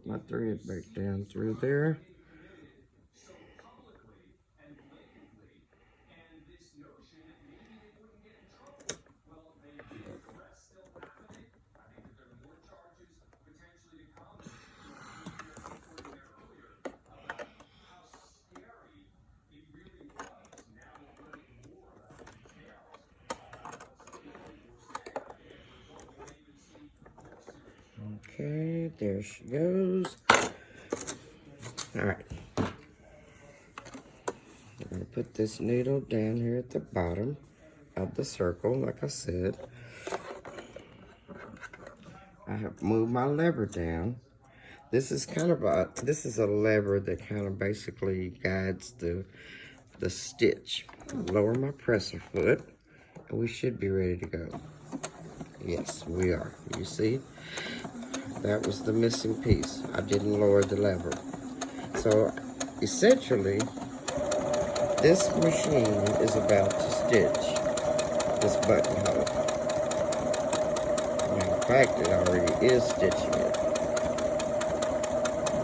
my thread back down through there. Okay, there she goes. All right. I'm going to put this needle down here at the bottom of the circle, like I said. I have moved my lever down. This is kind of a lever that kind of basically guides the stitch. Lower my presser foot, and we should be ready to go. Yes, we are. You see? That was the missing piece. I didn't lower the lever. So, essentially, this machine is about to stitch this buttonhole. In fact, it already is stitching it.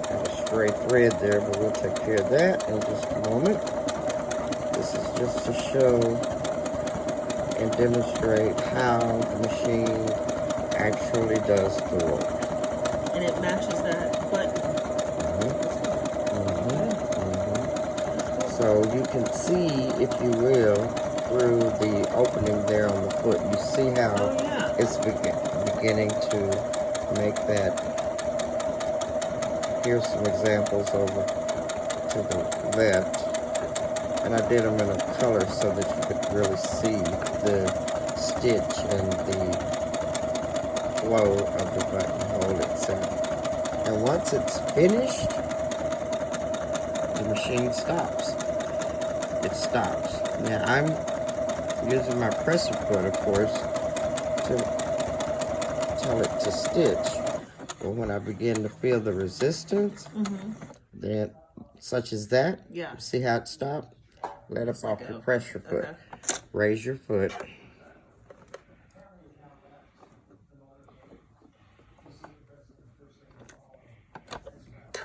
Got a stray thread there, but we'll take care of that in just a moment. This is just to show and demonstrate how the machine actually does the work. And it matches that button. So you can see, if you will, through the opening there on the foot, you see how it's beginning to make that. Here's some examples over to the left. And I did them in a color so that you could really see the stitch and the flow of the buttonhole itself. And once it's finished, the machine stops. It stops. Now I'm using my presser foot, of course, to tell it to stitch. But when I begin to feel the resistance, then such as that, see how it stopped? Let up off your pressure foot. Raise your foot.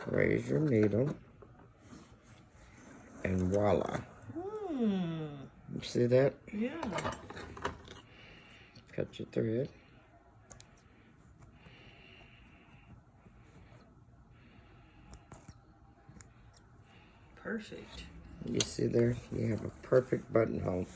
Raise your needle. And voila. You see that? Yeah. Cut your thread. Perfect. You see there? You have a perfect buttonhole.